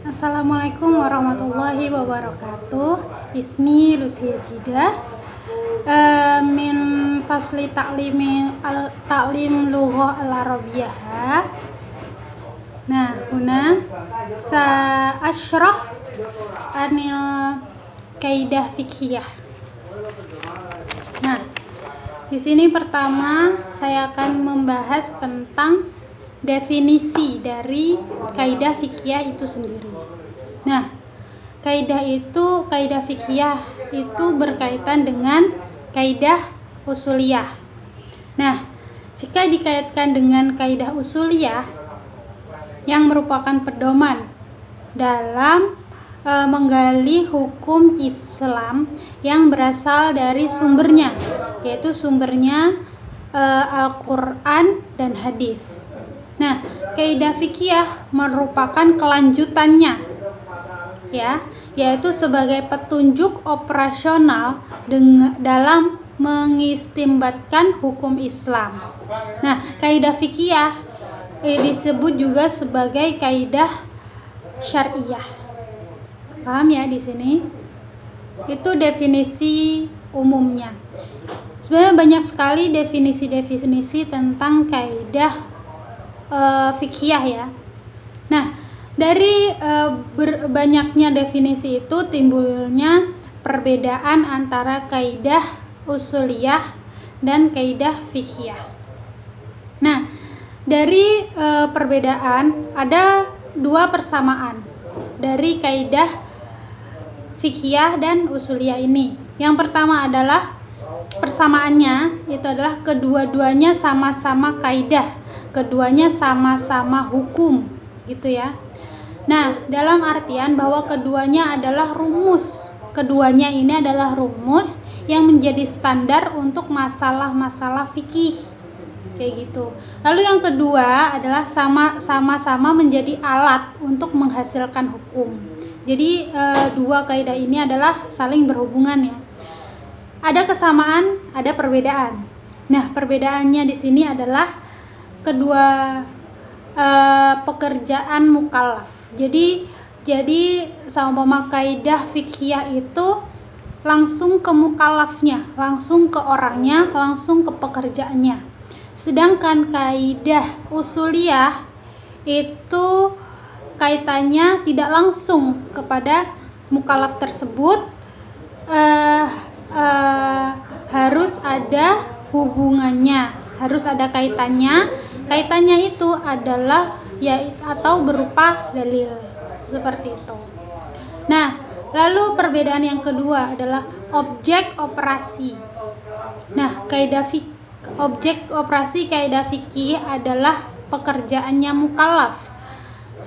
Assalamualaikum warahmatullahi wabarakatuh. Ismi Lucia Jidah min fasli ta'lim lughah al-arabiyyah. Nah, huna asyrah anil kaidah fiqhiyah. Nah, di sini pertama saya akan membahas tentang definisi dari kaidah fiqhiyah itu sendiri. Nah, kaidah fiqhiyah itu berkaitan dengan kaidah usuliyah. Nah, jika dikaitkan dengan kaidah usuliyah yang merupakan pedoman dalam menggali hukum Islam yang berasal dari sumbernya, yaitu sumbernya Al-Quran dan hadis. Nah, kaidah fikih merupakan kelanjutannya, yaitu sebagai petunjuk operasional dalam mengistimbatkan hukum Islam. Nah, kaidah fikih disebut juga sebagai kaidah syariah. Paham ya di sini? Itu definisi umumnya. Sebenarnya banyak sekali definisi-definisi tentang kaidah fiqhiyah ya. Nah, dari banyaknya definisi itu timbulnya perbedaan antara kaidah usuliyah dan kaidah fiqhiyah. Nah, dari perbedaan ada dua persamaan dari kaidah fiqhiyah dan usuliyah ini. Yang pertama adalah persamaannya itu adalah kedua-duanya sama-sama kaidah, keduanya sama-sama hukum, gitu ya. Nah, dalam artian bahwa keduanya adalah rumus. Keduanya ini adalah rumus yang menjadi standar untuk masalah-masalah fikih. Kayak gitu. Lalu yang kedua adalah sama-sama menjadi alat untuk menghasilkan hukum. Jadi dua kaidah ini adalah saling berhubungan ya. Ada kesamaan, ada perbedaan. Nah, perbedaannya di sini adalah kedua pekerjaan mukallaf. Jadi sama kaidah fiqhiyah itu langsung ke mukallafnya, langsung ke orangnya, langsung ke pekerjaannya. Sedangkan kaidah usuliyah itu kaitannya tidak langsung kepada mukallaf tersebut, harus ada hubungannya, harus ada kaitannya. Kaitannya itu adalah atau berupa dalil, seperti itu. Nah, lalu perbedaan yang kedua adalah objek operasi. Nah, objek operasi kaidah fikih adalah pekerjaannya mukallaf.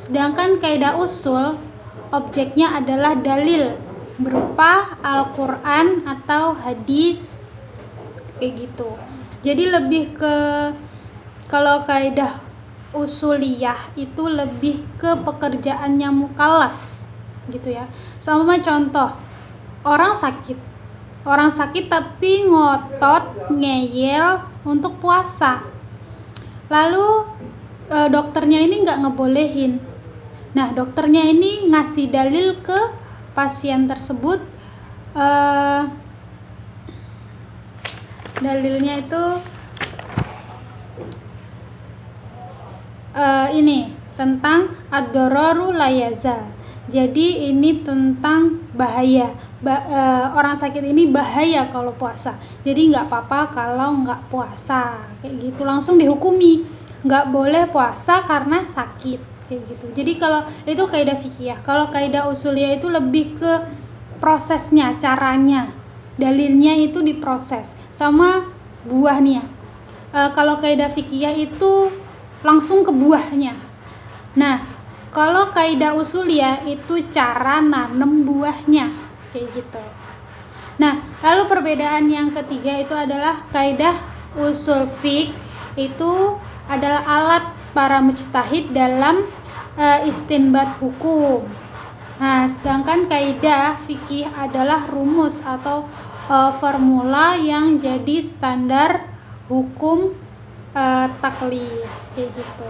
Sedangkan kaidah usul objeknya adalah dalil berupa Al-Quran atau hadis, kayak gitu. Jadi lebih ke, kalau kaidah usuliyah itu lebih ke pekerjaannya mukallaf, gitu ya. Sama contoh, orang sakit tapi ngotot ngeyel untuk puasa, lalu dokternya ini nggak ngebolehin. Nah, dokternya ini ngasih dalil ke pasien tersebut, dalilnya itu ini tentang ad-dararu la yazal. Jadi ini tentang bahaya. Orang sakit ini bahaya kalau puasa. Jadi nggak apa-apa kalau nggak puasa, kayak gitu. Langsung dihukumi nggak boleh puasa karena sakit, kayak gitu. Jadi kalau itu kaidah fikih. Kalau kaidah usuliyah itu lebih ke prosesnya, caranya, dalilnya itu diproses sama buah nih ya. Kalau kaidah fikih itu langsung ke buahnya. Nah, kalau kaidah usuliyah itu cara nanam buahnya, kayak gitu. Nah, lalu perbedaan yang ketiga itu adalah kaidah usul fiqh itu adalah alat para mujtahid dalam istinbat hukum. Nah, sedangkan kaidah fikih adalah rumus atau formula yang jadi standar hukum taklif, kayak gitu.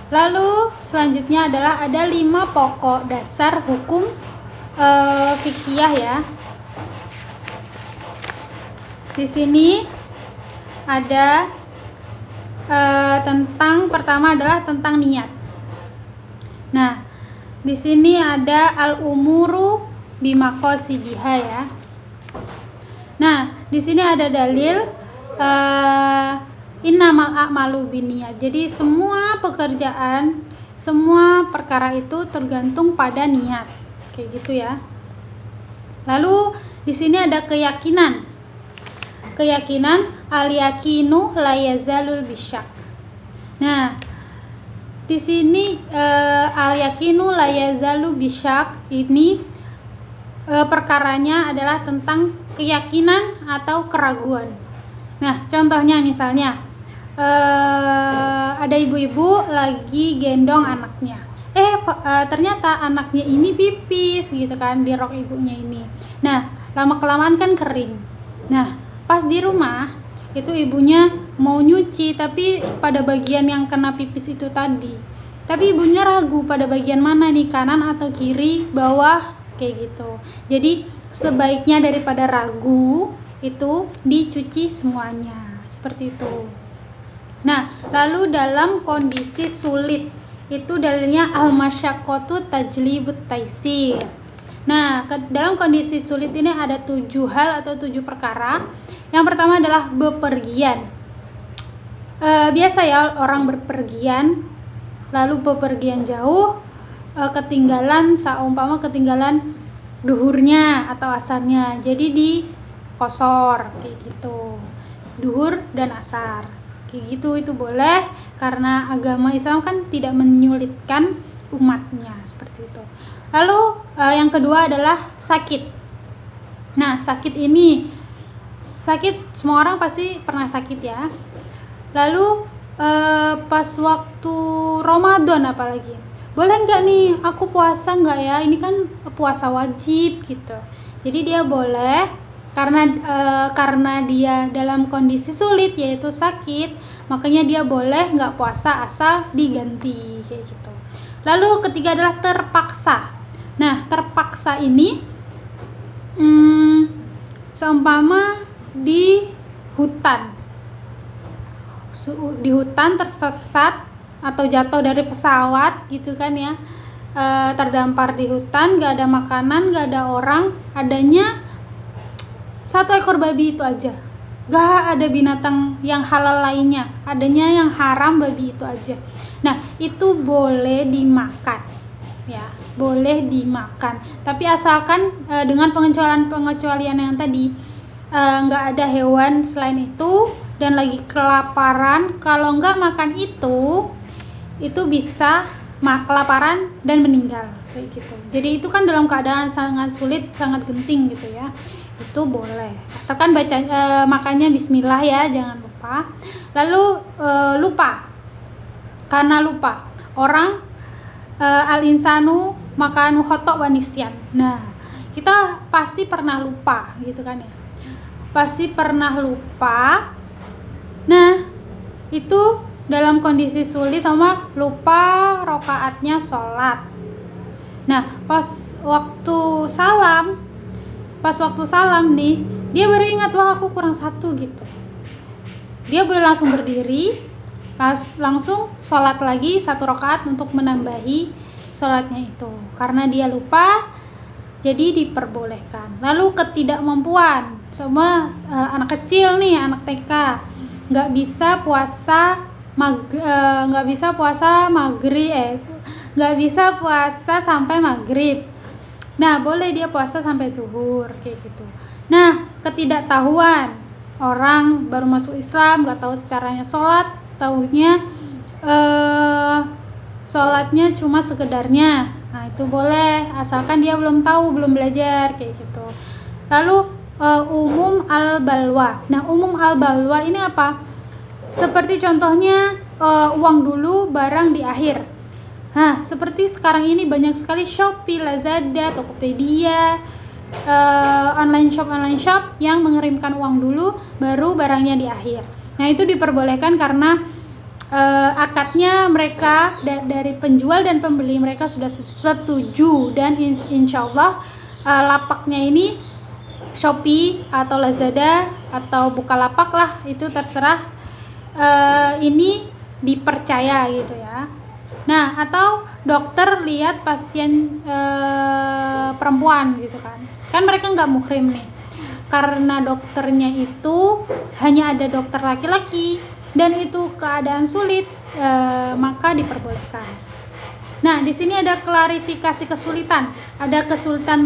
Lalu selanjutnya adalah ada 5 pokok dasar hukum fikih ya. Di sini ada tentang pertama adalah tentang niat. Nah, di sini ada al-umuru bimaqasidiha ya. Nah, di sini ada dalil innamal a'malu binniyat. Jadi semua pekerjaan, semua perkara itu tergantung pada niat. Kayak gitu ya. Lalu di sini ada keyakinan. Keyakinan al-yakinu la yazalul bisyak. Nah, di sini al-yakinu la yazalu bisyak ini perkaranya adalah tentang keyakinan atau keraguan. Nah, contohnya misalnya ada ibu-ibu lagi gendong anaknya. Ternyata anaknya ini pipis gitu kan di rok ibunya ini. Nah, lama-kelamaan kan kering. Nah, pas di rumah itu ibunya mau nyuci tapi pada bagian yang kena pipis itu tadi. Tapi ibunya ragu pada bagian mana nih, kanan atau kiri, bawah, kayak gitu. Jadi sebaiknya daripada ragu itu dicuci semuanya. Seperti itu. Nah, lalu dalam kondisi sulit itu dalilnya al-masyaqqatu tajlibut taisir. Nah, dalam kondisi sulit ini ada 7 hal atau 7 perkara. Yang pertama adalah bepergian. Biasa ya orang berpergian, lalu bepergian jauh, ketinggalan, seumpama ketinggalan duhurnya atau asarnya, jadi di kosor kayak gitu, duhur dan asar kayak gitu. Itu boleh karena agama Islam kan tidak menyulitkan umatnya, seperti itu. Lalu yang kedua adalah sakit. Nah, sakit semua orang pasti pernah sakit ya. Lalu pas waktu Ramadan apalagi, boleh nggak nih aku puasa nggak ya, ini kan puasa wajib gitu. Jadi dia boleh karena dia dalam kondisi sulit yaitu sakit, makanya dia boleh nggak puasa asal diganti kayak gitu. Lalu ketiga adalah terpaksa. Nah, terpaksa ini seumpama di hutan tersesat atau jatuh dari pesawat gitu kan ya, terdampar di hutan, gak ada makanan, gak ada orang, adanya 1 ekor babi itu aja, gak ada binatang yang halal lainnya, adanya yang haram babi itu aja. Nah, itu boleh dimakan ya, boleh dimakan, tapi asalkan dengan pengecualian yang tadi, nggak ada hewan selain itu dan lagi kelaparan. Kalau nggak makan itu bisa kelaparan dan meninggal kayak gitu. Jadi itu kan dalam keadaan sangat sulit, sangat genting gitu ya, itu boleh asalkan makannya bismillah ya, jangan lupa. Lalu karena lupa orang, al-insanu makanu khotok wa nisyan. Nah, kita pasti pernah lupa gitu kan ya, pasti pernah lupa. Nah, itu dalam kondisi sulit sama lupa rokaatnya sholat. Nah, pas waktu salam nih, dia baru ingat, wah aku kurang 1 gitu. Dia boleh langsung berdiri, langsung sholat lagi 1 rakaat untuk menambahi sholatnya itu. Karena dia lupa, jadi diperbolehkan. Lalu ketidakmampuan, sama anak kecil nih, anak TK, nggak bisa puasa sampai maghrib. Nah, boleh dia puasa sampai zuhur kayak gitu. Nah, ketidaktahuan, orang baru masuk Islam, nggak tahu caranya sholat, taunya sholatnya cuma sekedarnya. Nah, itu boleh asalkan dia belum tahu, belum belajar kayak gitu. Lalu umum al-balwa. Nah, umum al-balwa ini apa? Seperti contohnya uang dulu, barang di akhir. Nah, seperti sekarang ini banyak sekali Shopee, Lazada, Tokopedia, online shop yang mengirimkan uang dulu baru barangnya di akhir. Nah, itu diperbolehkan karena akadnya mereka dari penjual dan pembeli mereka sudah setuju, dan insya Allah lapaknya ini Shopee atau Lazada atau Bukalapak lah, itu terserah, ini dipercaya gitu ya. Nah, atau dokter lihat pasien perempuan gitu kan mereka nggak muhrim nih, karena dokternya itu hanya ada dokter laki-laki dan itu keadaan sulit, maka diperbolehkan. Nah, di sini ada klarifikasi kesulitan. Ada kesulitan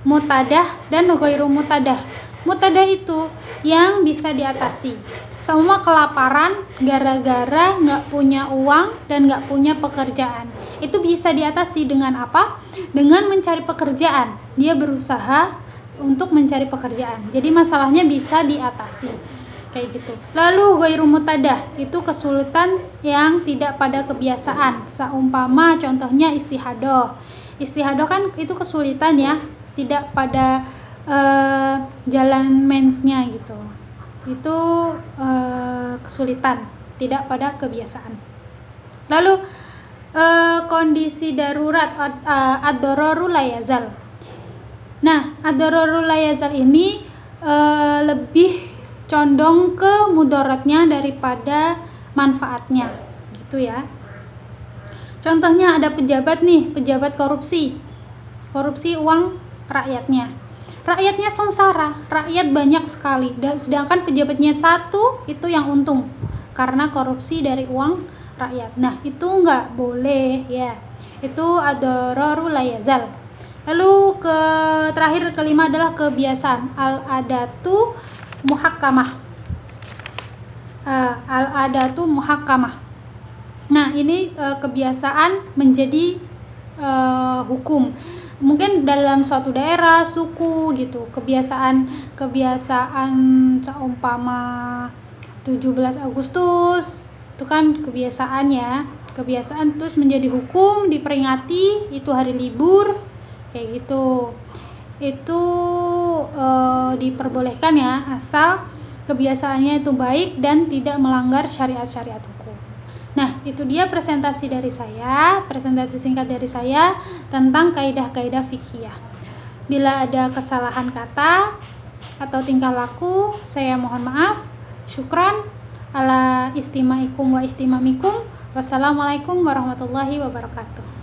mutadah dan ghairu mutadah. Mutadah itu yang bisa diatasi. Semua kelaparan gara-gara nggak punya uang dan nggak punya pekerjaan. Itu bisa diatasi dengan apa? Dengan mencari pekerjaan. Dia berusaha untuk mencari pekerjaan. Jadi masalahnya bisa diatasi. Kayak gitu. Lalu ghairu mutadah itu kesulitan yang tidak pada kebiasaan. Seumpama contohnya istihadah. Istihadah kan itu kesulitan ya, tidak pada jalan mensnya gitu. Itu kesulitan, tidak pada kebiasaan. Lalu kondisi darurat, ad-dararu la yazal. Nah, ad-dararu la yazal ini lebih condong ke mudaratnya daripada manfaatnya gitu ya. Contohnya ada pejabat nih, pejabat korupsi uang rakyatnya sengsara, rakyat banyak sekali, dan sedangkan pejabatnya satu itu yang untung karena korupsi dari uang rakyat. Nah, itu nggak boleh ya, itu ad-dararu la yazal. Lalu terakhir kelima adalah kebiasaan, al-adatu muhakkamah. Al-adatu muhakkamah. Nah, ini kebiasaan menjadi hukum. Mungkin dalam suatu daerah, suku gitu, kebiasaan seumpama 17 Agustus itu kan kebiasaan terus menjadi hukum, diperingati, itu hari libur kayak gitu. Itu diperbolehkan ya, asal kebiasaannya itu baik dan tidak melanggar syariat-syariat hukum. Nah, itu dia presentasi singkat dari saya tentang kaidah-kaidah fikih. Bila ada kesalahan kata atau tingkah laku, saya mohon maaf. Syukran ala istimaikum wa ihtimamikum. Wassalamualaikum warahmatullahi wabarakatuh.